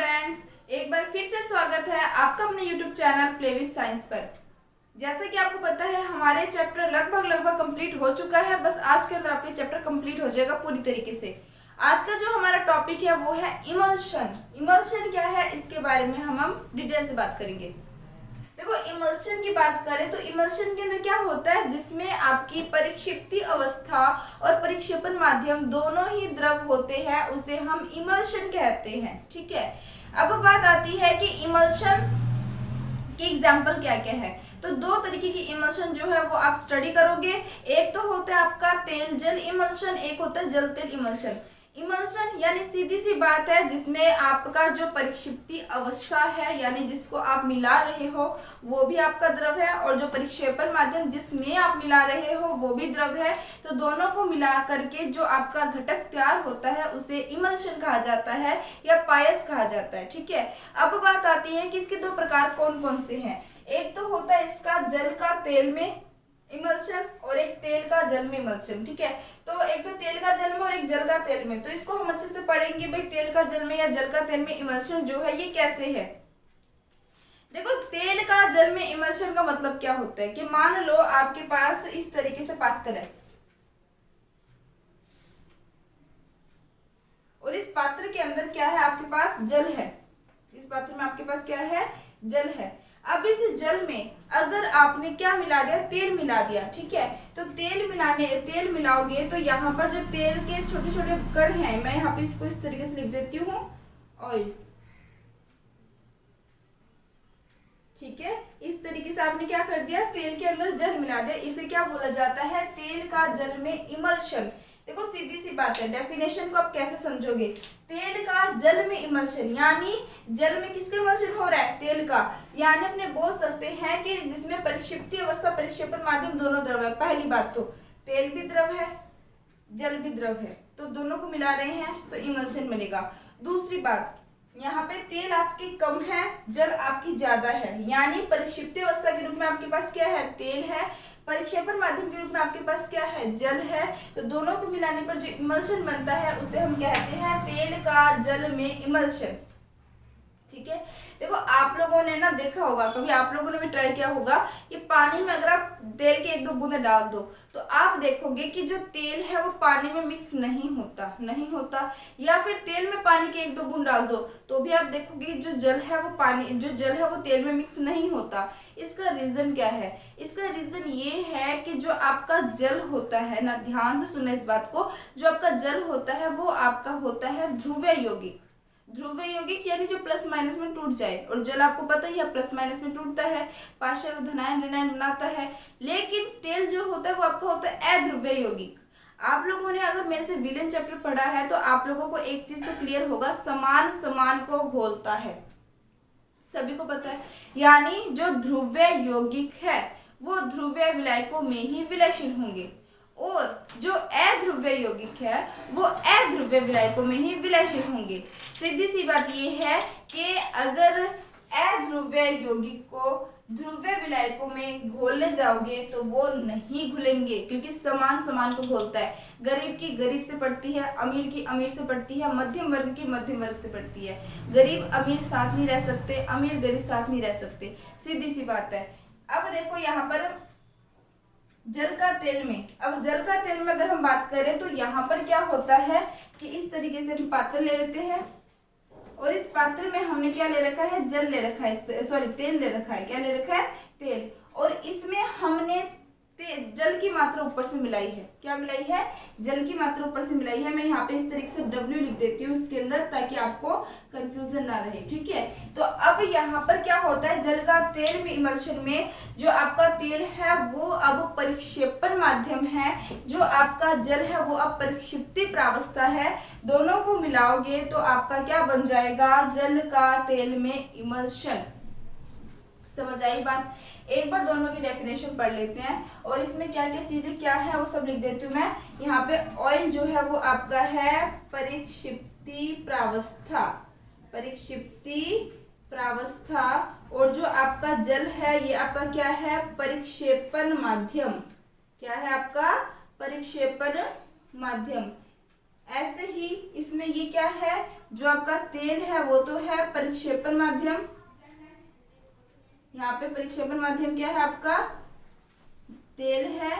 Friends, एक बार फिर से स्वागत है आपका अपने YouTube channel play with science पर। जैसा कि आपको पता है हमारे चैप्टर लगभग कंप्लीट हो चुका है। बस आज के अंदर आपके चैप्टर कंप्लीट हो जाएगा पूरी तरीके से। आज का जो हमारा टॉपिक है वो है इमल्शन। इमल्शन क्या है इसके बारे में हम डिटेल से बात करेंगे। देखो, इमल्शन की बात करें तो इमल्शन के अंदर क्या होता है, जिसमें आपकी परिक्षिप्ति अवस्था और परिक्षेपण माध्यम दोनों ही द्रव होते हैं, उसे हम इमल्शन कहते हैं। ठीक है, अब बात आती है कि इमल्शन के एग्जाम्पल क्या क्या है। तो दो तरीके की इमल्शन जो है वो आप स्टडी करोगे। एक तो होता है आपका तेल जल इमल्शन, एक होता है जल तेल इमल्शन। इमल्शन यानी सीधी सी बात है जिसमें आपका जो परिक्षिप्ति अवस्था है यानी जिसको आप मिला रहे हो वो भी आपका द्रव है, और जो परिक्षेपण माध्यम जिसमें आप मिला रहे हो वो भी द्रव है। तो दोनों को मिला करके जो आपका घटक तैयार होता है उसे इमल्शन कहा जाता है या पायस कहा जाता है। ठीक है, अब बात आती है कि इसके दो प्रकार कौन कौन से हैं। एक तो होता है इसका जल का तेल में इमल्शन और एक तेल का जल में इमल्शन। ठीक है, तो एक तो तेल का जल में और एक जल का तेल में। तो इसको हम अच्छे से पढ़ेंगे भाई, तेल का जल में या जल का तेल में इमल्शन जो है ये कैसे है। देखो, तेल का जल में इमल्शन का मतलब क्या होता है कि मान लो आपके पास इस तरीके से पात्र है और इस पात्र के अंदर क्या है, आपके पास जल है। इस पात्र में आपके पास क्या है, जल है। अब इस जल में अगर आपने क्या मिला दिया, तेल मिला दिया। ठीक है, तो तेल मिलाओगे तो यहाँ पर जो तेल के छोटे छोटे कण हैं, मैं यहाँ पे इसको इस तरीके से लिख देती हूँ, ऑयल। ठीक है, इस तरीके से आपने क्या कर दिया, तेल के अंदर जल मिला दिया। इसे क्या बोला जाता है, तेल का जल में इमल्शन। देखो, सीधी सी बात है, डेफिनेशन को आप कैसे समझोगे। तेल का जल में इमल्शन यानी जल में किसका इमल्शन हो रहा है, तेल का। यानी अपने बोल सकते हैं कि जिसमें परिक्षिप्ति अवस्था परिक्षेपण माध्यम दोनों द्रव है। पहली बात तो तेल भी द्रव है, जल भी द्रव है, तो दोनों को मिला रहे हैं तो इमल्शन मिलेगा। दूसरी बात, यहाँ पे तेल आपकी कम है, जल आपकी ज्यादा है, यानी परिक्षिप्ति अवस्था के रूप में आपके पास क्या है, तेल है, परिक्षेपण माध्यम के रूप में आपके पास क्या है, जल है। तो दोनों को मिलाने पर जो इमल्शन बनता है उसे हम कहते हैं तेल का जल में इमल्शन। ठीक है, देखो आप लोगों ने ना देखा होगा, कभी आप लोगों ने भी ट्राई किया होगा कि पानी में अगर आप तेल के एक दो बूंदे डाल दो तो आप देखोगे कि जो तेल है वो पानी में मिक्स नहीं होता। या फिर तेल में पानी के एक दो बूंद डाल दो तो भी आप देखोगे जो जल है वो तेल में मिक्स नहीं होता। इसका रीजन क्या है, इसका रीजन ये है कि जो आपका जल होता है ना, ध्यान से सुनना इस बात को, जो आपका जल होता है वो आपका होता है ध्रुवीय यौगिक। ध्रुवीय यौगिक यानी जो प्लस माइनस में टूट जाए, और जल आपको पता ही है प्लस माइनस में टूटता है, पार्शियल धनायन ऋणायन बनाता है। लेकिन तेल जो होता है वो आपका होता है अध्रुवीय यौगिक। आप लोगों ने अगर मेरे से विलेन चैप्टर पढ़ा है तो आप लोगों को एक चीज तो क्लियर होगा, समान समान को घोलता है, सभी को पता है। यानी जो ध्रुवीय यौगिक है वो ध्रुवीय विलायकों में ही विलयशील होंगे, और जो अध्रुवीय यौगिक है वो अध्रुवीय विलायकों में ही विलयशील होंगे। सीधी सी बात ये है कि अगर अध्रुवीय यौगिक को ध्रुवीय विलायकों में घोलने जाओगे तो वो नहीं घुलेंगे, क्योंकि समान समान को घोलता है। गरीब की गरीब से पड़ती है, अमीर की अमीर से पड़ती है, मध्यम वर्ग की मध्यम वर्ग से पड़ती है। गरीब अमीर साथ नहीं रह सकते, अमीर गरीब साथ नहीं रह सकते, सीधी सी बात है। अब देखो यहाँ पर जल का तेल में, अब जल का तेल में अगर हम बात करें तो यहाँ पर क्या होता है कि इस तरीके से हम पात्र ले लेते हैं, और इस पात्र में हमने क्या ले रखा है, जल ले रखा है, सॉरी तेल ले रखा है। क्या ले रखा है, तेल। और इसमें हमने जल की मात्रा ऊपर से मिलाई है। क्या मिलाई है, जल की मात्रा ऊपर से मिलाई है। मैं यहाँ पे इस तरीके से W लिख देती हूँ इसके अंदर, ताकि आपको कंफ्यूजन ना रहे। ठीक है, तो अब यहाँ पर क्या होता है, जल का तेल में इमल्शन में जो आपका तेल है वो अब परिक्षेपण माध्यम है, जो आपका जल है वो अब परिक्षिप्ति प्रावस्था है। दोनों को मिलाओगे तो आपका क्या बन जाएगा, जल का तेल में इमल्शन। समझ आई बात। एक बार दोनों की डेफिनेशन पढ़ लेते हैं, और इसमें क्या क्या चीजें क्या है वो सब लिख देती हूँ मैं। यहाँ पे ऑयल जो है वो आपका है परिक्षिप्ति प्रावस्था, और जो आपका जल है ये आपका क्या है, परिक्षेपण माध्यम। क्या है आपका, परिक्षेपण माध्यम। ऐसे ही इसमें ये क्या है, जो आपका तेल है वो तो है परिक्षेपण माध्यम, यहाँ पे परिक्षेपण माध्यम क्या है आपका तेल है,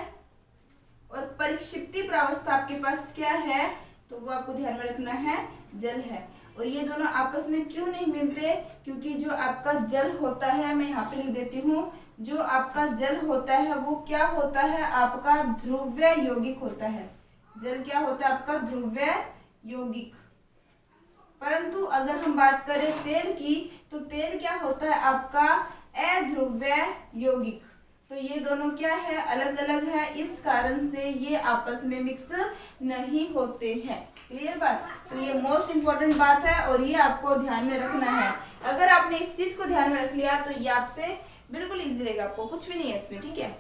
और परिक्षिप्ति प्रावस्था आपके पास क्या है, तो वो आपको ध्यान में रखना है जल है। और ये दोनों आपस में क्यों नहीं मिलते, क्योंकि जो आपका जल होता है, मैं यहाँ पे लिख देती हूँ, जो आपका जल होता है वो क्या होता है, आपका ध्रुवीय यौगिक होता है। जल क्या होता है आपका ध्रुवीय यौगिक। परंतु अगर हम बात करें तेल की, तो तेल क्या होता है आपका अध्रुवीय यौगिक। तो ये दोनों क्या है, अलग अलग है, इस कारण से ये आपस में मिक्स नहीं होते हैं। क्लियर बात। तो ये मोस्ट इंपॉर्टेंट बात है और ये आपको ध्यान में रखना है। अगर आपने इस चीज को ध्यान में रख लिया तो ये आपसे बिल्कुल इजी रहेगा, आपको कुछ भी नहीं है इसमें, ठीक है।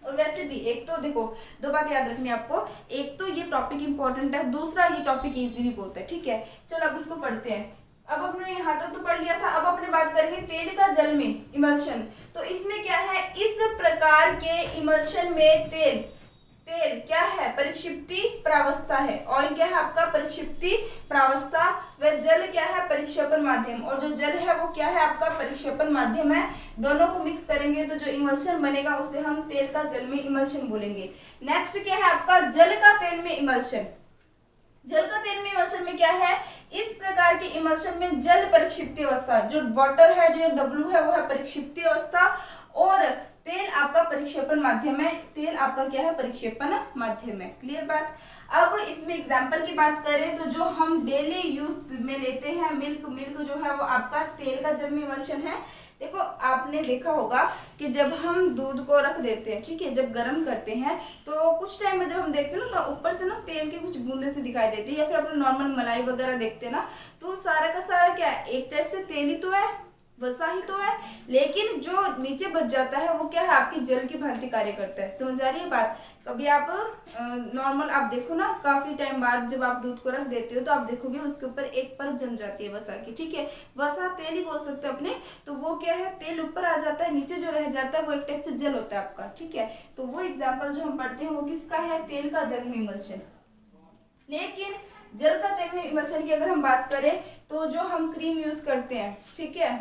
और वैसे भी एक तो देखो, दो बात याद रखनी है आपको, एक तो ये टॉपिक इंपॉर्टेंट है, दूसरा ये टॉपिक इजी भी बहुत है, ठीक है। चलो अब इसको पढ़ते हैं। अब हमने यहाँ तक तो पढ़ लिया था, अब अपने बात करेंगे तेल का जल में इमल्शन। तो इसमें क्या है, इस प्रकार के इमल्शन में तेल क्या है, परिक्षिप्ति प्रावस्था है, और क्या है आपका परिक्षिप्ति प्रावस्था, व जल क्या है परिक्षेपण माध्यम, और जो जल है वो क्या है आपका परिक्षेपण माध्यम है। दोनों को मिक्स करेंगे तो जो इमल्शन बनेगा उसे हम तेल का जल में इमल्शन बोलेंगे। नेक्स्ट क्या है आपका जल का तेल में इमल्शन। जल का तेल में इमल्शन में क्या है, इस प्रकार के इमल्शन में जल परिक्षिप्ति अवस्था, जो वाटर है, जो W है वो है परिक्षिप्ति अवस्था, और तेल आपका परिक्षेपण माध्यम है। तेल आपका क्या है परिक्षेपण माध्यम है। क्लियर बात। अब इसमें एग्जांपल की बात करें तो जो हम डेली यूज में लेते हैं मिल्क जो है वो आपका तेल का जल में इमल्शन है। देखो आपने देखा होगा कि जब हम दूध को रख देते हैं, ठीक है, जब गर्म करते हैं तो कुछ टाइम में जब हम देखते हैं ना तो ऊपर से ना तेल की कुछ बूंदे से दिखाई देती है, या फिर अपने नॉर्मल मलाई वगैरह देखते हैं ना तो सारा का सारा क्या है, एक टाइप से तेल ही तो है, वसा ही तो है, लेकिन जो नीचे बच जाता है वो क्या है आपकी जल की भांति कार्य करता है। समझ आ रही है बात। कभी आप नॉर्मल आप देखो ना, काफी टाइम बाद जब आप दूध को रख देते हो तो आप देखोगे उसके ऊपर एक परत जम जाती है वसा की, ठीक है, वसा तेल ही बोल सकते हैं अपने। तो वो क्या है तेल ऊपर आ जाता है, नीचे जो रह जाता है वो एक टाइप से जल होता है आपका, ठीक है। तो वो एग्जाम्पल जो हम पढ़ते हैं वो किसका है, तेल का जल में इमल्शन। लेकिन जल का तेल में इमल्शन की अगर हम बात करें तो जो हम क्रीम यूज करते हैं, ठीक है,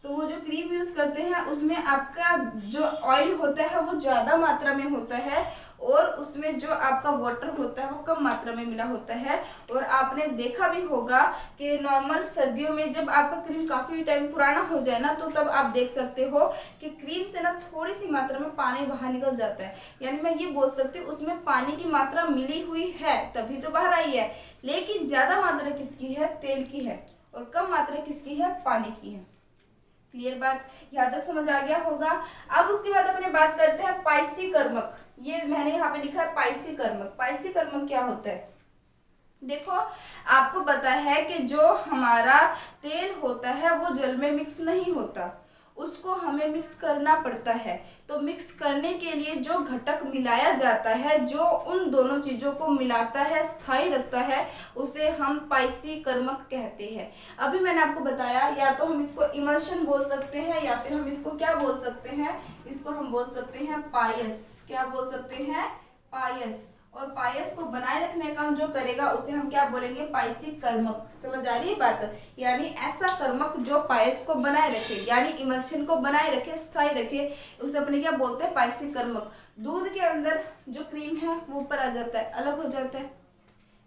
तो वो जो क्रीम यूज करते हैं उसमें आपका जो ऑयल होता है वो ज्यादा मात्रा में होता है, और उसमें जो आपका वाटर होता है वो कम मात्रा में मिला होता है। और आपने देखा भी होगा कि नॉर्मल सर्दियों में जब आपका क्रीम काफी टाइम पुराना हो जाए ना तो तब आप देख सकते हो कि क्रीम से ना थोड़ी सी मात्रा में पानी बाहर निकल जाता है। यानी मैं ये बोल सकती हूँ उसमें पानी की मात्रा मिली हुई है तभी तो बाहर आई है, लेकिन ज्यादा मात्रा किसकी है, तेल की है, और कम मात्रा किसकी है, पानी की है। क्लियर बात, यहाँ तक समझ आ गया होगा। अब उसके बाद अपने बात करते हैं पाइसीकर्मक। ये मैंने यहाँ पे लिखा है पाइसीकर्मक। पाइसीकर्मक क्या होता है, देखो आपको पता है कि जो हमारा तेल होता है वो जल में मिक्स नहीं होता, उसको हमें मिक्स करना पड़ता है। तो मिक्स करने के लिए जो घटक मिलाया जाता है, जो उन दोनों चीजों को मिलाता है, स्थायी रखता है, उसे हम पाइसीकर्मक कहते हैं। अभी मैंने आपको बताया या तो हम इसको इमल्शन बोल सकते हैं या फिर हम इसको क्या बोल सकते हैं, इसको हम बोल सकते हैं पायस। क्या बोल सकते हैं, पायस। और पायस को बनाए रखने का हम जो करेगा उसे हम क्या बोलेंगे, पाइसीकर्मक। समझ आ रही है बात। यानी ऐसा कर्मक जो पायस को बनाए रखे, यानी इमल्शन को बनाए रखे, स्थायी रखे, उसे अपने क्या बोलते हैं, पाइसीकर्मक। दूध के अंदर जो क्रीम है वो ऊपर आ जाता है, अलग हो जाता है,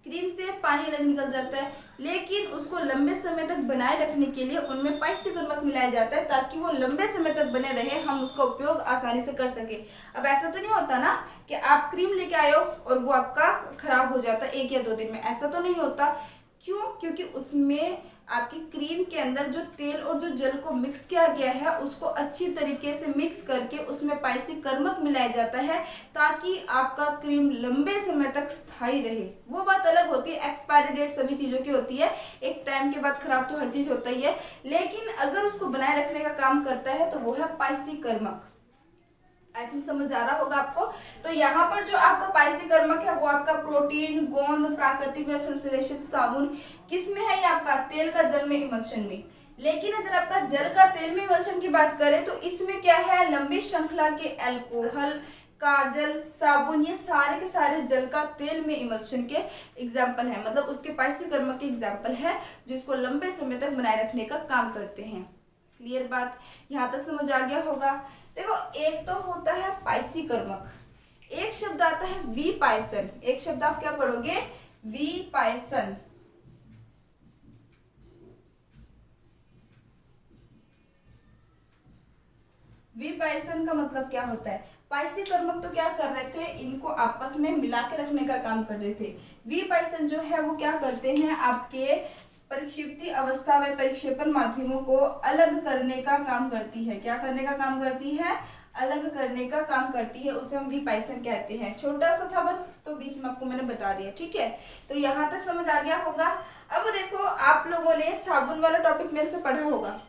क्रीम से पानी अलग निकल जाता है, लेकिन उसको लंबे समय तक बनाए रखने के लिए उनमें पाइसीकर्मक मिलाया जाता है ताकि वो लंबे समय तक बने रहे, हम उसका उपयोग आसानी से कर सके। अब ऐसा तो नहीं होता ना कि आप क्रीम लेके आए हो और वो आपका खराब हो जाता है 1 या 2 दिन में, ऐसा तो नहीं होता। क्यों, क्योंकि उसमें आपकी क्रीम के अंदर जो तेल और जो जल को मिक्स किया गया है उसको अच्छी तरीके से मिक्स करके उसमें पाइसीकर्मक मिलाया जाता है ताकि आपका क्रीम लंबे समय तक स्थायी रहे। वो बात अलग होती है, एक्सपायरी डेट सभी चीजों की होती है, एक टाइम के बाद खराब तो हर चीज होता ही है, लेकिन अगर उसको बनाए रखने का काम करता है तो वो है पाइसीकर्मक। आई थिंक समझ आ रहा होगा आपको। तो यहाँ पर जो आपका पाइसीकर्मक है वो आपका प्रोटीन, गोंद, प्राकृतिक व संश्लेषित साबुन, किस में है ये आपका, तेल का जल में इमल्शन में। लेकिन अगर आपका जल का तेल में इमल्शन की बात करें तो इसमें क्या है, लंबी श्रृंखला के अल्कोहल, काजल, साबुन, ये सारे के सारे जल का तेल में इमल्शन के एग्जाम्पल है, मतलब उसके पाइसीकर्मक के एग्जाम्पल है जो इसको लंबे समय तक बनाए रखने का काम करते हैं। क्लियर बात, यहाँ तक समझ आ गया होगा। देखो एक तो होता है पाइसीकर्मक, एक शब्द आता है विपायसन। एक शब्द आप क्या पढ़ोगे? विपायसन। विपायसन का मतलब क्या होता है? पाइसीकर्मक तो क्या कर रहे थे, इनको आपस में मिला के रखने का काम कर रहे थे। विपायसन जो है वो क्या करते हैं, आपके परिक्षिप्ति अवस्था में परिक्षेपण माध्यमों को अलग करने का काम करती है। क्या करने का काम करती है? अलग करने का काम करती है, उसे हम विपायसन कहते हैं। छोटा सा था बस, तो बीच में आपको मैंने बता दिया, ठीक है। तो यहाँ तक समझ आ गया होगा। अब देखो आप लोगों ने साबुन वाला टॉपिक मेरे से पढ़ा होगा,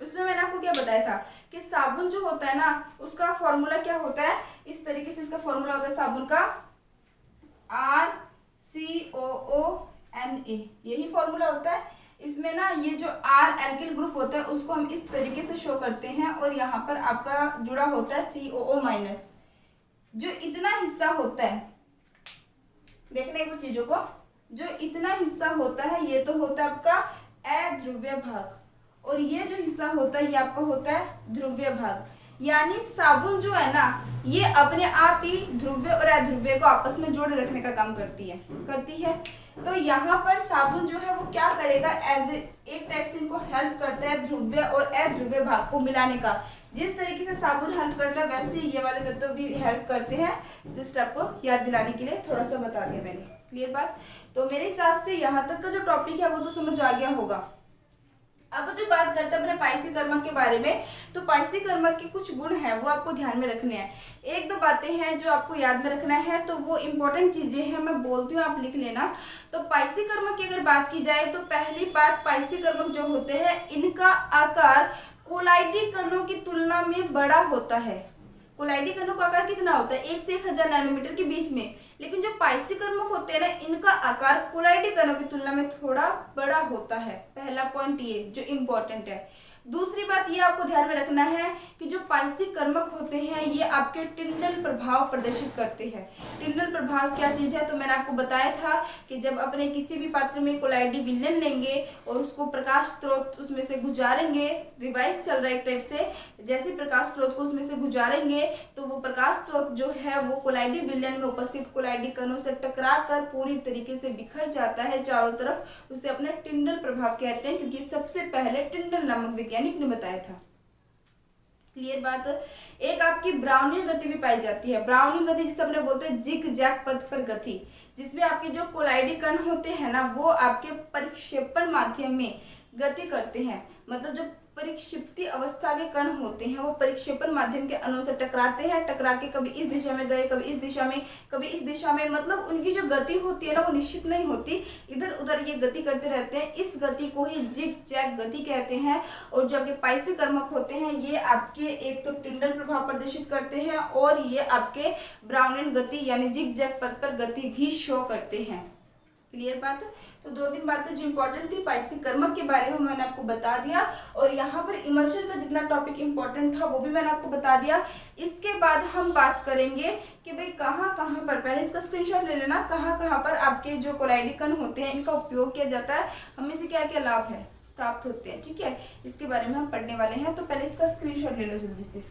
उसमें मैंने आपको क्या बताया था कि साबुन जो होता है ना, उसका फॉर्मूला क्या होता है, इस तरीके से इसका फॉर्मूला होता है साबुन का RCOONA, यही फॉर्मूला होता है। इसमें ना ये जो R एल्किल ग्रुप होता है उसको हम इस तरीके से शो करते हैं, और यहाँ पर आपका जुड़ा होता है COO-। जो इतना हिस्सा होता है, देखने कुछ चीजों को, जो इतना हिस्सा होता है ये तो होता है आपका अध्रुवीय भाग, और ये जो हिस्सा होता है ये आपका होता है ध्रुवीय भाग। यानी साबुन जो है ना, ये अपने आप ही ध्रुवीय और अध्रुवीय को आपस में जोड़े रखने का काम करती है। तो यहाँ पर साबुन जो है वो क्या करेगा, एक टाइप से इनको हेल्प करता है ध्रुवीय और अध्रुवीय भाग को मिलाने का। जिस तरीके से साबुन हेल्प करता है वैसे ही ये वाले तत्व भी हेल्प करते हैं। जस्ट आपको याद दिलाने के लिए थोड़ा सा बता दिया मैंने। क्लियर बात। तो मेरे हिसाब से यहाँ तक का जो टॉपिक है वो तो समझ आ गया होगा। अब जो बात करते हैं अपने पाइसीकर्मक के बारे में, तो पाइसीकर्मक के कुछ गुण हैं वो आपको ध्यान में रखने हैं। एक दो बातें हैं जो आपको याद में रखना है, तो वो इंपॉर्टेंट चीजें हैं, मैं बोलती हूँ आप लिख लेना। तो पाइसीकर्मक की अगर बात की जाए तो पहली बात, पाइसीकर्मक जो होते हैं इनका आकार कोलाइडी कणों की तुलना में बड़ा होता है। कोलाइडी कणों का आकार कितना होता है? 1 से 1000 नैनोमीटर के बीच में। लेकिन जो पाइसीकर्मक होते हैं ना, इनका आकार कोलाइडी कणों की तुलना में थोड़ा बड़ा होता है। पहला पॉइंट ये जो इम्पोर्टेंट है। दूसरी बात ये आपको ध्यान में रखना है कि जो पाइसीकर्मक होते हैं ये आपके टिंडल प्रभाव प्रदर्शित करते हैं। टिंडल प्रभाव क्या चीज है, तो मैंने आपको बताया था कि जब अपने किसी भी पात्र में कोलाइडी विलयन लेंगे और उसको प्रकाश स्रोत उसमें से गुजारेंगे, रिवाइज चल रहा है एक टाइप से, जैसे प्रकाश स्रोत को उसमें से गुजारेंगे तो वो प्रकाश स्रोत जो है वो कोलाइडी विलयन में उपस्थित कोलाइडी कणों से टकरा कर पूरी तरीके से बिखर जाता है चारों तरफ। उसे अपने टिंडल प्रभाव कहते हैं, क्योंकि सबसे पहले टिंडल नामक वैज्ञानिक ने बताया था। क्लियर बात। एक आपकी ब्राउनिंग गति भी पाई जाती है। ब्राउनिंग गति जिसे अपने बोलते हैं जिग जैग पथ पर गति, जिसमें आपके जो कोलाइडी कण होते हैं ना वो आपके परिक्षेपण माध्यम में गति करते हैं। मतलब जो परिक्षिप्ति अवस्था के कण होते हैं वो परिक्षेपण माध्यम के अणुओं से टकराते हैं, टकरा के कभी इस दिशा में गए, कभी इस दिशा में, कभी इस दिशा में। मतलब उनकी जो गति होती है ना वो निश्चित नहीं होती, इधर उधर ये गति करते रहते हैं। इस गति को ही जिग जैग गति कहते हैं। और जो आपके पाइसीकर्मक होते हैं ये आपके एक तो टिंडल प्रभाव प्रदर्शित करते हैं और ये आपके ब्राउनिन गति यानी जिग जैग पथ पर गति भी शो करते हैं। क्लियर बात। तो 2-3 बातें जो इंपॉर्टेंट थी पाइसीकर्मक के बारे में मैंने आपको बता दिया, और यहाँ पर इमल्शन का जितना टॉपिक इंपॉर्टेंट था वो भी मैंने आपको बता दिया। इसके बाद हम बात करेंगे कि भाई कहाँ कहाँ पर, पहले इसका स्क्रीनशॉट ले लेना, कहाँ कहाँ पर आपके जो कोलाइडी कण होते हैं इनका उपयोग किया जाता है, हमें से क्या क्या लाभ है प्राप्त होते हैं। ठीक है, इसके बारे में हम पढ़ने वाले हैं। तो पहले इसका स्क्रीनशॉट ले लो जल्दी से।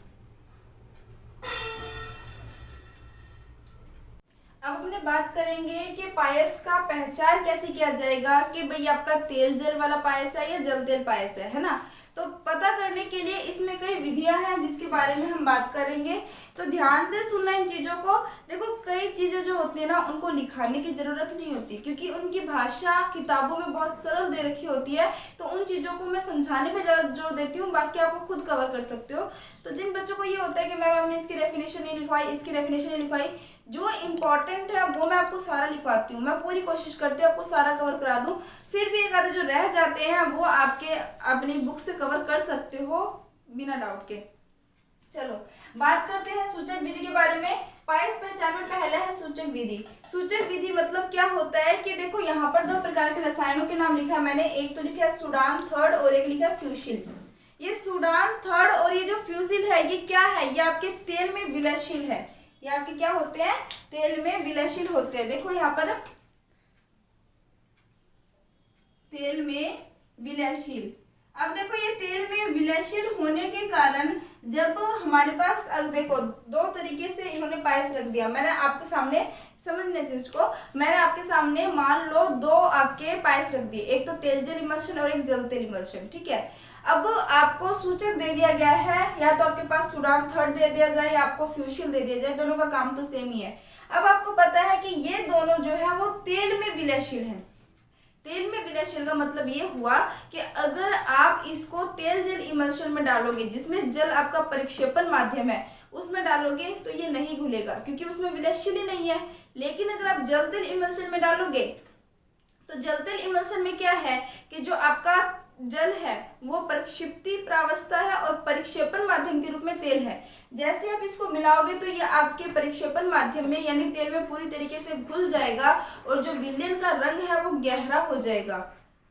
अब अपने बात करेंगे कि पायस का पहचान कैसे किया जाएगा कि भाई आपका तेल जल वाला पायस है या जल तेल पायस है ना। तो पता करने के लिए इसमें कई विधियां हैं जिसके बारे में हम बात करेंगे। तो ध्यान से सुनना इन चीज़ों को। देखो कई चीज़ें जो होती है ना उनको लिखाने की ज़रूरत नहीं होती, क्योंकि उनकी भाषा किताबों में बहुत सरल दे रखी होती है। तो उन चीज़ों को मैं समझाने पे ज़्यादा जोर देती हूँ, बाकी आप वो खुद कवर कर सकते हो। तो जिन बच्चों को ये होता है कि मैम हमने इसकी डेफिनेशन नहीं लिखवाई, इसकी डेफिनेशन नहीं लिखवाई, जो इम्पोर्टेंट है वो मैं आपको सारा लिखवाती हूँ। मैं पूरी कोशिश करती हूँ आपको सारा कवर करा दूँ। फिर भी एक आधे जो रह जाते हैं वो आपके अपनी बुक से कवर कर सकते हो बिना डाउट के। चलो बात करते हैं सूचक विधि के बारे में। पायस पहचान में पहला है सूचक विधि। सूचक विधि मतलब क्या होता है कि देखो यहाँ पर 2 प्रकार के रसायनों के नाम लिखा है मैंने। एक तो लिखा है सूडान थर्ड और एक लिखा है फ्यूसिल। ये सूडान थर्ड और ये जो फ्यूसिल है ये क्या है, ये आपके तेल में विलयनशील है। ये आपके क्या होते हैं, तेल में विलयशील होते हैं। देखो यहाँ पर तेल में विलयशील। अब देखो ये तेल में विलयशील होने के कारण जब हमारे पास, अब देखो दो तरीके से इन्होंने पायस रख दिया। मैंने आपके सामने, समझने से इसको, मैंने आपके सामने मान लो दो आपके पायस रख दिए, एक तो तेल जल इमल्शन और एक जल तेल इमल्शन, ठीक है। अब आपको सूचक दे दिया गया है, या तो आपके पास सूडान थर्ड दे दिया जाए या आपको फ्यूशिल दे दिया जाए, दोनों का काम तो सेम ही है। अब आपको पता है कि ये दोनों जो है वो तेल में विलयशील है। तेल में विलयशील का मतलब ये हुआ कि अगर आप इसको तेल जल इमल्शन में डालोगे, जिसमें जल आपका परिक्षेपण माध्यम है, उसमें डालोगे तो ये नहीं घुलेगा क्योंकि उसमें विलयशील ही नहीं है। लेकिन अगर आप जल तेल इमल्शन में डालोगे तो जल तेल इमल्शन में क्या है कि जो आपका जल है वो परिक्षिप्ति प्रावस्था है और परिक्षेपण माध्यम के रूप में तेल है। जैसे आप इसको मिलाओगे तो ये आपके परिक्षेपण माध्यम में यानी तेल में पूरी तरीके से घुल जाएगा और जो विलयन का रंग है वो गहरा हो जाएगा,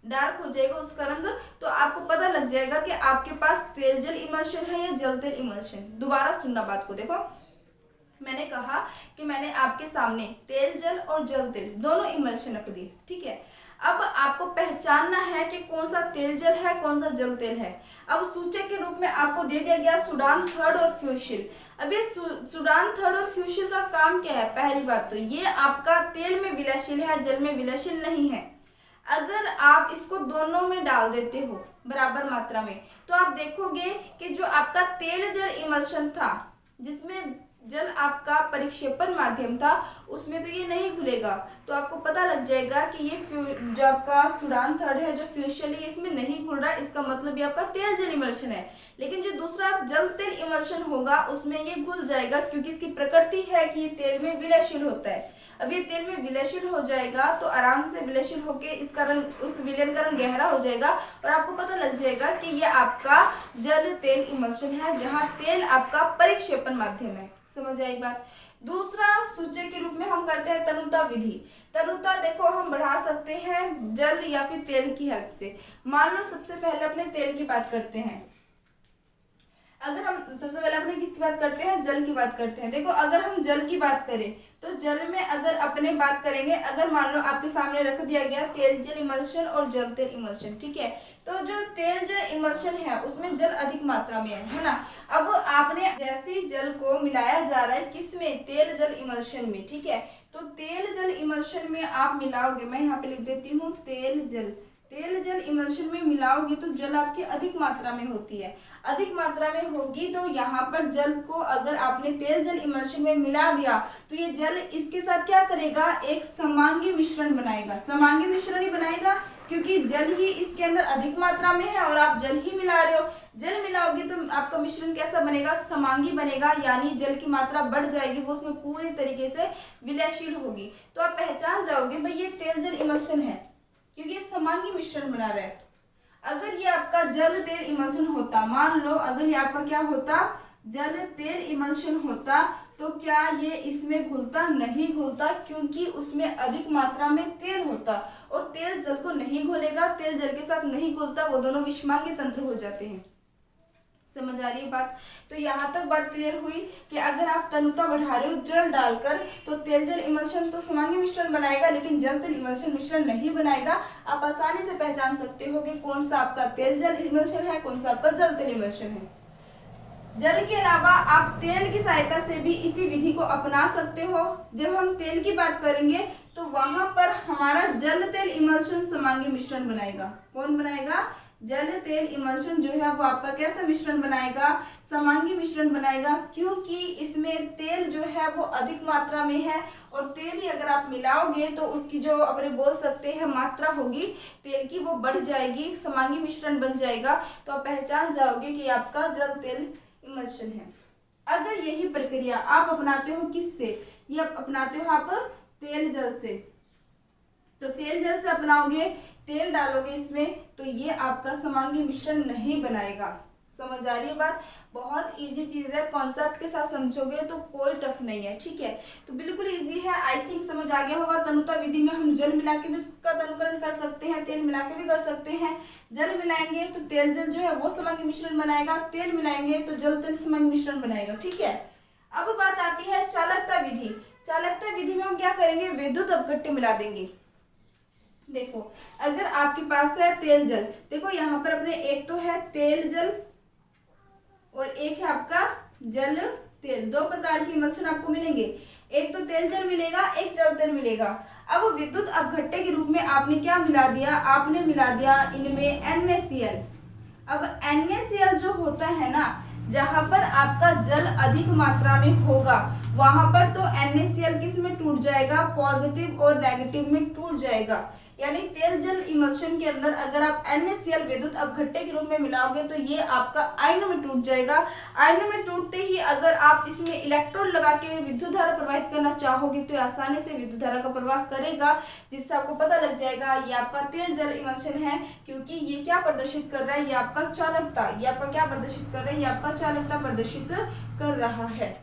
डार्क हो जाएगा उसका रंग। तो आपको पता लग जाएगा कि आपके पास तेल जल इमल्शन है या जल तेल इमल्शन। दोबारा सुनना बात को, देखो मैंने कहा कि मैंने आपके सामने तेल जल और जल तेल दोनों इमल्शन रख दिए, ठीक है। अब आपको पहचानना है कि कौन सा तेल जल है कौन सा जल तेल है। अब सूचक के रूप में आपको दे दिया गया सूडान थर्ड और फ्यूशिल। अब ये सूडान थर्ड और फ्यूशिल का काम क्या है? पहली बात तो ये आपका तेल में विलयशील है, जल में विलयशील नहीं है। अगर आप इसको दोनों में डाल देते हो बराबर मात्रा में तो आप देखोगे कि जो आपका तेल जल इमल्शन था जिसमें जल आपका परिक्षेपण माध्यम था उसमें तो ये नहीं घुलेगा। तो आपको पता लग जाएगा कि ये जो आपका सूडान थर्ड है जो फ्यूशियल है इसमें नहीं घुल रहा, इसका मतलब ये आपका तेल जल इमल्शन है। लेकिन जो दूसरा जल तेल इमल्शन होगा उसमें ये घुल जाएगा क्योंकि इसकी प्रकृति है कि ये तेल में विलयशील होता है। अब ये तेल में विलयशील हो जाएगा तो आराम से विलयशील होके इसका रंग, उस विलयन का रंग गहरा हो जाएगा और आपको पता लग जाएगा कि ये आपका जल तेल इमल्शन है जहाँ तेल आपका परिक्षेपण माध्यम है। समझ आई बात। दूसरा सूचक के रूप में हम करते हैं तनुता विधि। तनुता देखो हम बढ़ा सकते हैं जल या फिर तेल की हेल्प से। मान लो सबसे पहले अपने तेल की बात करते हैं, अगर हम सबसे पहले अपने किसकी बात करते हैं, जल की बात करते हैं। देखो अगर हम जल की बात करें तो जल में अगर अपने बात करेंगे, अगर मान लो आपके सामने रख दिया गया तेल जल इमल्शन और जल तेल इमल्शन, ठीक है। तो जो तेल जल इमल्शन है उसमें जल अधिक मात्रा में है ना। अब आपने जैसे ही जल को मिलाया जा रहा है किसमें, तेल जल इमल्शन में, ठीक है। तो तेल जल इमल्शन में आप मिलाओगे, मैं यहाँ पे लिख देती हूँ तेल जल इमल्शन में मिलाओगे तो जल आपकी अधिक मात्रा में होती है। अधिक मात्रा में होगी तो यहाँ पर जल को अगर आपने तेल जल इमल्शन में मिला दिया तो ये जल इसके साथ क्या करेगा, एक समांगी मिश्रण बनाएगा। समांगी मिश्रण ही बनाएगा क्योंकि जल ही इसके अंदर अधिक मात्रा में है और आप जल ही मिला रहे हो। जल मिलाओगे तो आपका मिश्रण कैसा बनेगा, समांगी बनेगा, यानी जल की मात्रा बढ़ जाएगी, वो उसमें पूरी तरीके से विलयशील होगी। तो आप पहचान जाओगे भाई ये तेल जल इमल्शन है क्योंकि ये समांगी मिश्रण बना रहा है। अगर ये आपका जल तेल इमल्शन होता, मान लो अगर ये आपका क्या होता, जल तेल इमल्शन होता, तो क्या ये इसमें घुलता? नहीं घुलता क्योंकि उसमें अधिक मात्रा में तेल होता और तेल जल को नहीं घोलेगा, तेल जल के साथ नहीं घुलता, वो दोनों विषमांगी तंत्र हो जाते हैं। समझ आ रही है बात। तो यहाँ तक बात क्लियर हुई कि अगर आप तनुता बढ़ा रहे हो जल डालकर तो तेल जल इमल्शन तो समांगी मिश्रण बनाएगा लेकिन जल तेल इमल्शन मिश्रण नहीं बनाएगा। आप आसानी से पहचान सकते हो कि कौन सा आपका तेल जल इमल्शन है, कौन सा आपका जल तेल इमल्शन है। जल के अलावा आप तेल की सहायता से भी इसी विधि को अपना सकते हो। जब हम तेल की बात करेंगे तो वहां पर हमारा जल तेल इमल्शन समांगी मिश्रण बनाएगा। कौन बनाएगा? जल तेल इमल्शन जो है वो आपका कैसा मिश्रण बनाएगा, समांगी मिश्रण बनाएगा, क्योंकि इसमें तेल जो है वो अधिक मात्रा में है और तेल ही अगर आप मिलाओगे तो उसकी जो अपने बोल सकते हैं मात्रा होगी तेल की वो बढ़ जाएगी, समांगी मिश्रण बन जाएगा। तो आप पहचान जाओगे कि आपका जल तेल इमल्शन है। अगर यही प्रक्रिया आप अपनाते हो किससे, ये अपनाते हो आप तेल जल से, तो तेल जल से अपनाओगे, तेल डालोगे इसमें तो ये आपका समांगी मिश्रण नहीं बनाएगा। समझ आ रही है बात। बहुत इजी चीज है, कॉन्सेप्ट के साथ समझोगे तो कोई टफ नहीं है, ठीक है। तो बिल्कुल इजी है, आई थिंक समझ आ गया होगा। तनुता विधि में हम जल मिला के भी उसका तनुकरण कर सकते हैं, तेल मिला के भी कर सकते हैं। जल मिलाएंगे तो तेल जल जो है वो समांगी मिश्रण बनाएगा, तेल मिलाएंगे तो जल तेल समांगी मिश्रण बनाएगा, ठीक है। अब बात आती है चालकता विधि। चालकता विधि में हम क्या करेंगे, विद्युत अपघट्य मिला देंगे। देखो अगर आपके पास है तेल जल, देखो यहाँ पर अपने एक तो है तेल जल और एक है आपका जल तेल, दो प्रकार की इमल्शन आपको मिलेंगे, एक तो तेल जल मिलेगा, एक जल तेल मिलेगा। अब विद्युत अपघट्य के रूप में आपने क्या मिला दिया, आपने मिला दिया इनमें NaCl। अब NaCl जो होता है ना, जहां पर आपका जल अधिक मात्रा में होगा वहां पर तो NaCl किस में टूट जाएगा, पॉजिटिव और नेगेटिव में टूट जाएगा। यानी तेल जल इमल्शन के अंदर अगर आप NaCl विद्युत अपघट्य के रूप में मिलाओगे तो ये आपका आयनों में टूट जाएगा। आयनों में टूटते ही अगर आप इसमें इलेक्ट्रोड लगा के विद्युत धारा प्रवाहित करना चाहोगे तो आसानी से विद्युत धारा का प्रवाह करेगा, जिससे आपको पता लग जाएगा ये आपका तेल जल इमल्शन है। क्योंकि ये क्या प्रदर्शित कर रहा है, ये आपका चालकता, ये आपका क्या प्रदर्शित कर रहा है, ये आपका चालकता प्रदर्शित कर रहा है।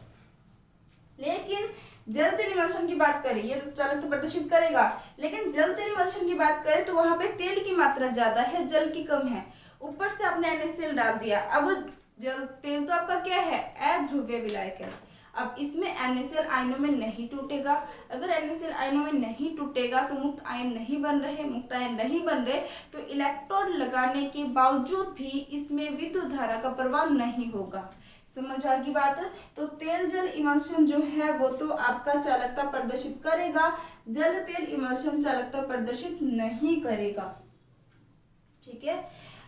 लेकिन जल तेल इमल्शन की बात करें, ये तो चालकता प्रदर्शित करेगा, लेकिन जल तेल इमल्शन की बात करें तो वहां पे तेल की मात्रा ज्यादा है, जल की कम है। ऊपर से आपने NaCl डाल दिया। अब जल तेल तो आपका क्या है, अध्रुवीय विलायक है। अब इसमें NaCl आयनों में नहीं टूटेगा। अगर NaCl आयनों में नहीं टूटेगा तो मुक्त आयन नहीं बन रहे, मुक्त आयन नहीं बन रहे तो इलेक्ट्रोड लगाने के बावजूद भी इसमें विद्युत धारा का प्रवाह नहीं होगा। समझ आ गई बात। तो तेल जल इमल्शन जो है वो तो आपका चालकता प्रदर्शित करेगा, जल तेल इमल्शन चालकता प्रदर्शित नहीं करेगा। ठीक है,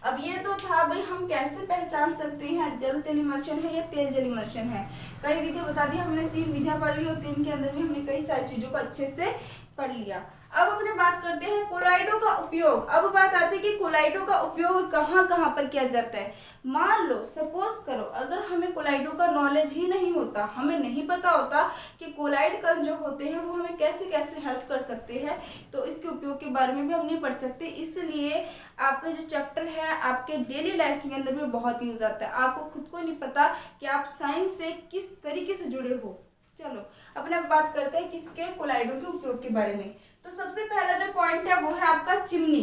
अब ये तो था भाई हम कैसे पहचान सकते हैं जल तेल इमल्शन है या तेल जल इमल्शन है। कई विधियां बता दी हमने, 3 विधियां पढ़ ली और 3 के अंदर भी हमने कई सारी चीजों को अच्छे से पढ़ लिया। अब अपने बात करते हैं कोलाइडों का उपयोग। अब बात आती है कि कोलाइडों का उपयोग कहाँ कहाँ पर किया जाता है। मान लो सपोज करो अगर हमें कोलाइडों का नॉलेज ही नहीं होता, हमें नहीं पता होता कि कोलाइड कण जो होते हैं वो हमें कैसे कैसे हेल्प कर सकते हैं, तो इसके उपयोग के बारे में भी हम नहीं पढ़ सकते। इसलिए आपका जो चैप्टर है आपके डेली लाइफ के अंदर भी बहुत यूज आता है। आपको खुद को नहीं पता कि आप साइंस से किस तरीके से जुड़े हो। चलो अपने आप बात करते हैं किसके, कोलाइडों के उपयोग के बारे में। तो सबसे पहला जो पॉइंट है वो है आपका चिमनी।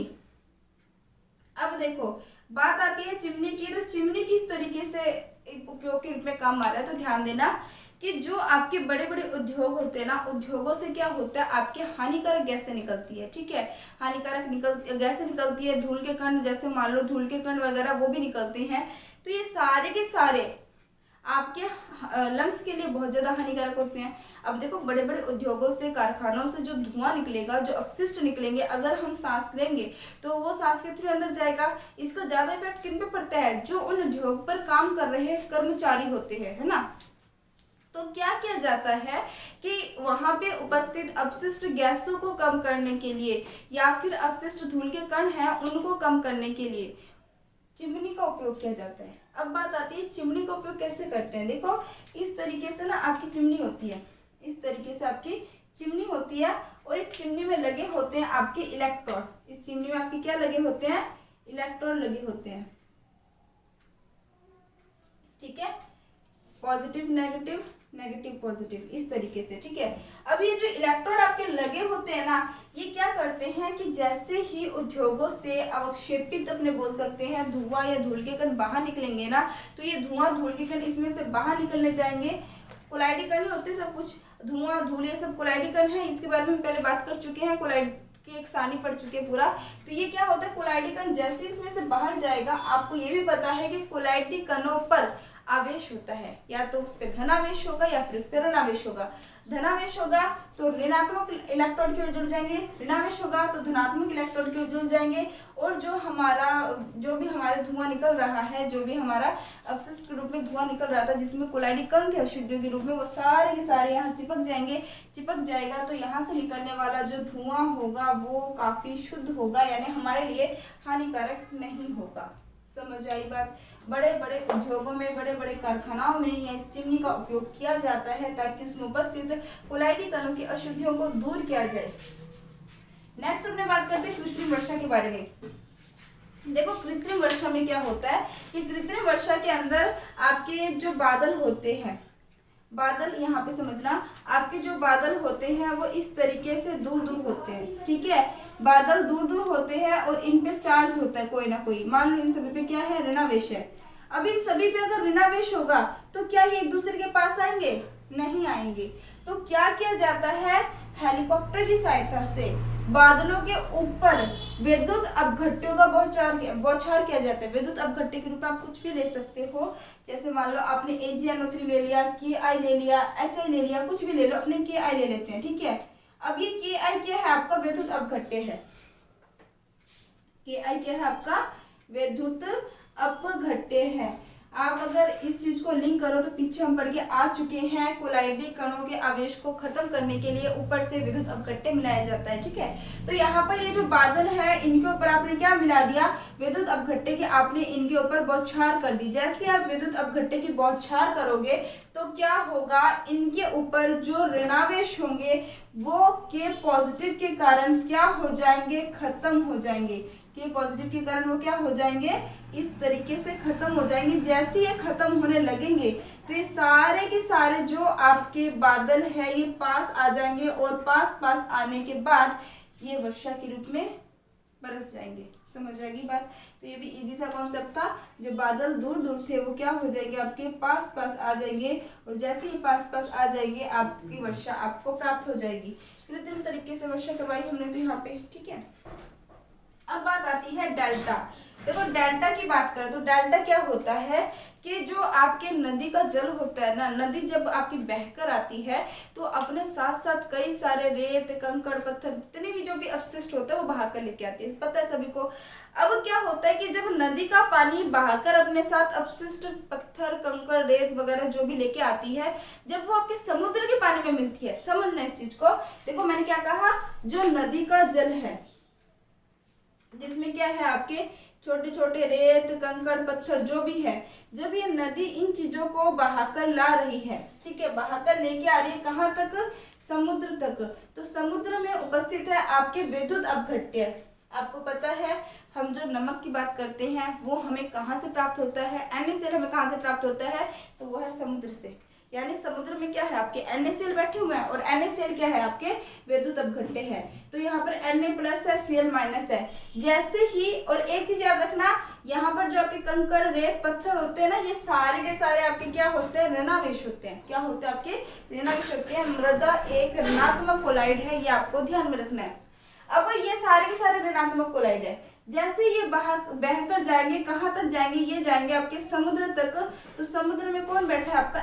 अब देखो बात आती है चिमनी की, तो चिमनी किस तरीके से उपयोग के रूप में काम आ रहा है, तो ध्यान देना कि जो आपके बड़े बड़े उद्योग होते हैं ना, उद्योगों से क्या होता है आपके हानिकारक गैसें निकलती है। ठीक है, हानिकारक गैसें निकलती है, धूल के कण, जैसे मान लो धूल के कण वगैरह वो भी निकलते हैं। तो ये सारे के सारे आपके लंग्स के लिए बहुत ज्यादा हानिकारक होते हैं। अब देखो बड़े बड़े उद्योगों से, कारखानों से जो धुआं निकलेगा, जो अपशिष्ट निकलेंगे, अगर हम सांस लेंगे तो वो सांस के थ्रू अंदर जाएगा। इसका ज्यादा इफेक्ट किन पे पड़ता है, जो उन उद्योग पर काम कर रहे कर्मचारी होते हैं, है ना। तो क्या किया जाता है कि वहां पे उपस्थित अपशिष्ट गैसों को कम करने के लिए या फिर अपशिष्ट धूल के कण हैं उनको कम करने के लिए चिमनी का उपयोग किया जाता है। अब बात आती है चिमनी का उपयोग कैसे करते हैं। देखो इस तरीके से ना आपकी चिमनी होती है, इस तरीके से आपकी चिमनी होती है और इस चिमनी में लगे होते हैं आपके इलेक्ट्रोड। इस चिमनी में आपके क्या लगे होते हैं, इलेक्ट्रोड लगे होते हैं। ठीक है, पॉजिटिव नेगेटिव, नेगेटिव पॉजिटिव, इस तरीके से। ठीक है, अब ये जो इलेक्ट्रोड आपके लगे होते हैं ना, ये क्या करते हैं कि जैसे ही उद्योगों से अवक्षेपित अपने बोल सकते हैं धुआं या धूल के कण बाहर निकलेंगे ना, तो ये धुआं धूल के कण इसमें से बाहर निकलने जाएंगे। कोलाइडी कण ही होते सब कुछ, धुआं धूल ये सब कोलाइडी कण है। इसके बारे में हम पहले बात कर चुके हैं, कोलाइड की एक सारणी पढ़ चुके हैं पूरा। तो ये क्या होता है, कोलाइडी कण जैसे इसमें से बाहर जाएगा, आपको ये भी पता है कि कोलाइडी कणों पर आवेश होता है, या तो उस पर धन आवेश होगा या फिर उस पर ऋण आवेश होगा। धनावेश होगा तो ऋणात्मक इलेक्ट्रोड की ओर जुड़ जाएंगे, ऋणावेश होगा तो धनात्मक इलेक्ट्रोड की ओर जुड़ जाएंगे। और जो भी हमारे धुआं निकल रहा है, जो भी हमारा अपशिष्ट के रूप में धुआं निकल रहा था जिसमें कोलाइडी कण थे अशुद्धियों के रूप में, वो सारे के सारे यहाँ चिपक जाएंगे। चिपक जाएगा तो यहाँ से निकलने वाला जो धुआं होगा वो काफी शुद्ध होगा, यानी हमारे लिए हानिकारक नहीं होगा। समझ आई बात। बड़े बड़े उद्योगों में, बड़े बड़े कारखानाओं में यह चिमनी का उपयोग किया जाता है ताकि उसमें उपस्थित कोलाइडी कणों की अशुद्धियों को दूर किया जाए। नेक्स्ट अपने बात करते हैं कृत्रिम वर्षा के बारे में। देखो कृत्रिम वर्षा में क्या होता है कि कृत्रिम वर्षा के अंदर आपके जो बादल होते हैं, बादल यहाँ पे समझना, आपके जो बादल होते हैं वो इस तरीके से दूर दूर होते हैं। ठीक है, बादल दूर दूर होते हैं और इन पे चार्ज होता है कोई ना कोई। मान लो इन सभी पे क्या है, ऋणावेश है। अब इन सभी पे अगर ऋणावेश होगा तो क्या ये एक दूसरे के पास आएंगे, नहीं आएंगे। तो क्या किया जाता है, हेलीकॉप्टर की सहायता से बादलों के ऊपर विद्युत अपघट्टों का बौछार किया जाता है। विद्युत अपघट्टे के रूप में आप कुछ भी ले सकते हो, जैसे मान लो आपने AgNO3 ले लिया, Ki ले लिया, Hi ले लिया, कुछ भी ले लो, अपने Ki ले लेते हैं, ठीक है। अब ये Ki क्या है, आपका विद्युत अपघट्टे है। Ki क्या है, आपका विद्युत अपघट्टे है। आप अगर इस चीज को लिंक करो तो पीछे हम पढ़ के आ चुके हैं, कोलाइडी कणों के आवेश को खत्म करने के लिए ऊपर से विद्युत अपघट्टे मिलाया जाता है, ठीक है। तो यहाँ पर ये जो बादल है इनके ऊपर आपने क्या मिला दिया, विद्युत अपघट्टे के आपने इनके ऊपर बौछार कर दी। जैसे आप विद्युत अपघट्टे की बौछार करोगे तो क्या होगा, इनके ऊपर जो ऋणावेश होंगे वो के पॉजिटिव के कारण क्या हो जाएंगे, खत्म हो जाएंगे। के पॉजिटिव के कारण वो क्या हो जाएंगे, इस तरीके से खत्म हो जाएंगे। जैसे ये खत्म होने लगेंगे तो ये सारे के सारे जो आपके बादल है ये पास आ जाएंगे, और पास आने के बाद ये वर्षा के रूप में बरस जाएंगे। समझ आएगी बात। तो ये भी इजी सा कॉन्सेप्ट था। जो बादल दूर दूर थे वो क्या हो जाएंगे, आपके पास आ जाएंगे, और जैसे ही पास आ जाएंगे आपकी वर्षा आपको प्राप्त हो जाएगी। कृत्रिम तरीके से वर्षा करवाई हमने तो यहाँ पे, ठीक है। अब बात आती है डेल्टा। देखो डेल्टा की बात करें तो डेल्टा क्या होता है कि जो आपके नदी का जल होता है ना, नदी जब आपकी बहकर आती है तो अपने साथ साथ कई सारे रेत, कंकड़, पत्थर, जितने भी जो भी अपशिष्ट होता है वो बहाकर लेके आती है, पता है सभी को। अब क्या होता है कि जब नदी का पानी बहाकर अपने साथ अपशिष्ट पत्थर, कंकड़, रेत वगैरह जो भी लेके आती है, जब वो आपके समुद्र के पानी में मिलती है, समझना इस चीज को। देखो मैंने क्या कहा, जो नदी का जल है जिसमें क्या है आपके छोटे छोटे रेत, कंकड़, पत्थर जो भी है, जब ये नदी इन चीजों को बहाकर ला रही है, ठीक है, बहाकर लेके आ रही है कहाँ तक, समुद्र तक, तो समुद्र में उपस्थित है आपके विद्युत अपघट्टे। आपको पता है हम जो नमक की बात करते हैं वो हमें कहाँ से प्राप्त होता है, NaCl हमें कहाँ से प्राप्त होता है, तो वो है समुद्र से। यानी समुद्र में क्या है आपके NaCl बैठे हुए हैं, और NaCl क्या है आपके विद्युत अपघट्टे हैं। तो यहाँ पर Na+ है, Cl- है। जैसे ही, और एक चीज याद रखना, यहाँ पर जो आपके कंकड़, रेत, पत्थर होते हैं ना, ये सारे के सारे आपके क्या होते हैं, ऋणावेश होते हैं। क्या होते हैं आपके, ऋणावेश होते हैं। मृदा एक ऋणात्मक कोलाइड है, ये आपको ध्यान में रखना है। अब ये सारे के सारे ऋणात्मक कोलाइड है। जैसे ये बहकर जाएंगे, कहाँ तक जाएंगे, ये जाएंगे आपके समुद्र तक। तो समुद्र में कौन बैठा है आपका,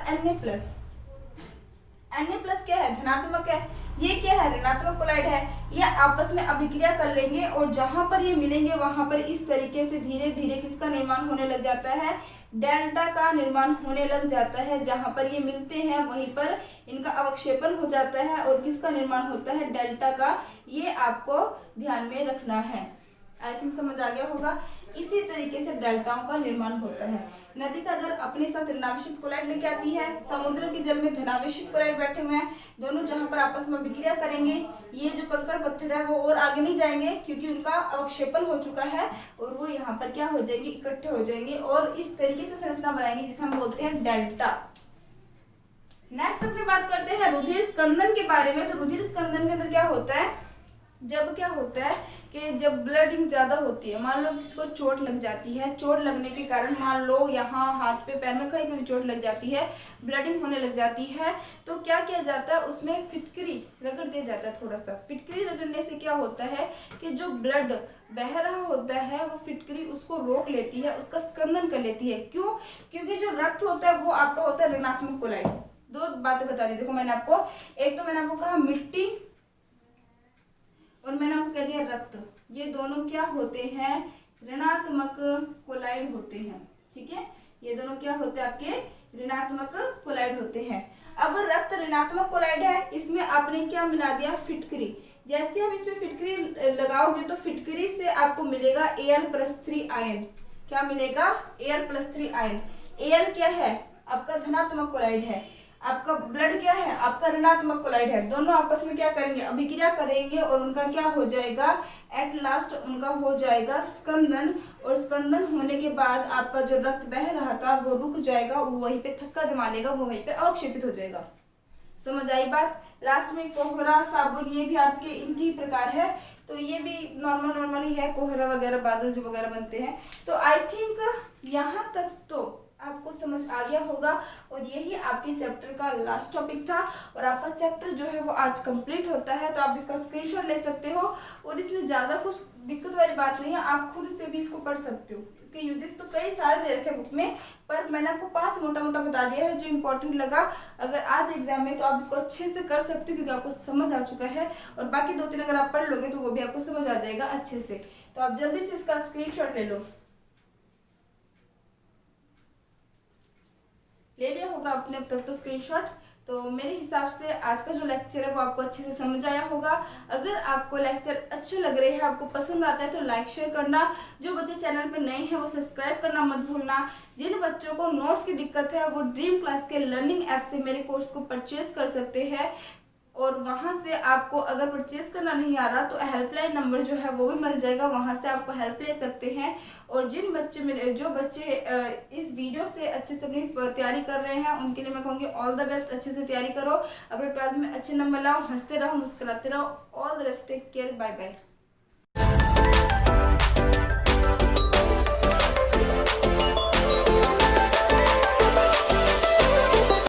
Na+। Na+ क्या है, धनात्मक है। ये क्या है, ऋणात्मक कोलाइड है। ये आपस में अभिक्रिया कर लेंगे, और जहां पर ये मिलेंगे वहां पर इस तरीके से धीरे धीरे किसका निर्माण होने लग जाता है, डेल्टा का निर्माण होने लग जाता है। जहां पर ये मिलते हैं वहीं पर इनका अवक्षेपण हो जाता है, और किसका निर्माण होता है, डेल्टा का। ये आपको ध्यान में रखना है। आई थिंक समझ आ गया होगा। इसी तरीके से डेल्टाओं का निर्माण होता है। नदी का जल अपने साथ ऋणावेशित कोलाइड लेके आती है, समुद्र के जल में धनावेशित कोलाइड बैठे हुए हैं, दोनों जहां पर आपस में विक्रिया करेंगे। ये जो कंकड़ पत्थर है वो और आगे नहीं जाएंगे क्योंकि उनका अवक्षेपण हो चुका है, और वो यहाँ पर क्या हो जाएंगे, इकट्ठे हो जाएंगे, और इस तरीके से संरचना बनाएंगे जिसे हम बोलते हैं डेल्टा। नेक्स्ट अपनी बात करते हैं रुधिर स्कंदन के बारे में। तो रुधिर स्कंदन के अंदर क्या होता है, जब क्या होता है कि जब ब्लडिंग ज्यादा होती है, मान लो किसको चोट लग जाती है, चोट लगने के कारण मान लो यहाँ हाथ पे, पैर में, कहीं पे भी चोट लग जाती है, ब्लडिंग होने लग जाती है, तो क्या किया जाता है, उसमें फिटकरी रगड़ दिया जाता है। थोड़ा सा फिटकरी रगड़ने से क्या होता है कि जो ब्लड बह रहा होता है वो फिटकरी उसको रोक लेती है, उसका स्कंदन कर लेती है। क्यों, क्योंकि जो रक्त होता है वो आपका होता है ऋणात्मक कोलाइड। दो बातें बता दी देखो मैंने आपको, एक तो मैंने आपको कहा मिट्टी, और मैंने आपको कह दिया रक्त। ये दोनों क्या होते हैं, ऋणात्मक कोलाइड होते हैं, ठीक है। ये दोनों क्या होते हैं, आपके ऋणात्मक कोलाइड होते हैं। अब रक्त ऋणात्मक कोलाइड है, इसमें आपने क्या मिला दिया, फिटकरी। जैसे हम इसमें फिटकरी लगाओगे तो फिटकरी से आपको मिलेगा Al+3 आयन। क्या मिलेगा, Al+3 आयन। Al क्या है, आपका धनात्मक कोलाइड है, आपका ब्लड क्या है, आपका ऋणात्मक कोलाइड है। दोनों आपस में क्या करेंगे, अभिक्रिया करेंगे, और उनका क्या हो जाएगा, एट लास्ट उनका हो जाएगा स्कंदन, और स्कंदन होने के बाद आपका जो रक्त बह रहा था वो रुक जाएगा, वो वहीं पे थक्का जमा लेगा, वो वहीं पे अवक्षेपित हो जाएगा। समझ आई बात। लास्ट में कोहरा, साबुन, ये भी आपके इनकी प्रकार है, तो ये भी नॉर्मल ही है, कोहरा वगैरह, बादल जो वगैरह बनते हैं। तो आई थिंक यहाँ तक तो आपको समझ आ गया होगा। और यही आपके चैप्टर का लास्ट टॉपिक था और आपका चैप्टर जो है वो आज कंप्लीट होता है। तो आप इसका स्क्रीनशॉट ले सकते हो और इसमें ज़्यादा कुछ दिक्कत वाली बात नहीं है, आप खुद से भी इसको पढ़ सकते हो। इसके यूजेस तो कई सारे दे रखे बुक में, पर मैंने आपको 5 मोटा मोटा बता दिया है जो इंपॉर्टेंट लगा। अगर आज एग्जाम में तो आप इसको अच्छे से कर सकते हो क्योंकि आपको समझ आ चुका है, और बाकी 2-3 अगर आप पढ़ लोगे तो वो भी आपको समझ आ जाएगा अच्छे से। तो आप जल्दी से इसका स्क्रीनशॉट ले लो। ले लिया होगा आपने अब तक तो स्क्रीनशॉट। तो मेरे हिसाब से आज का जो लेक्चर है वो आपको अच्छे से समझ आया होगा। अगर आपको लेक्चर अच्छे लग रहे हैं, आपको पसंद आता है तो लाइक शेयर करना। जो बच्चे चैनल पे नए हैं वो सब्सक्राइब करना मत भूलना। जिन बच्चों को नोट्स की दिक्कत है वो ड्रीम क्लास के लर्निंग ऐप से मेरे कोर्स को परचेज कर सकते हैं, और वहाँ से आपको अगर परचेज करना नहीं आ रहा तो हेल्पलाइन नंबर जो है वो भी मिल जाएगा, वहाँ से आपको हेल्प ले सकते हैं। और जो बच्चे इस वीडियो से अच्छे से अपनी तैयारी कर रहे हैं उनके लिए मैं कहूँगी ऑल द बेस्ट। अच्छे से तैयारी करो, अपने 12th में अच्छे नंबर लाओ, हंसते रहो, मुस्कुराते रहो। All the best, take care, bye bye.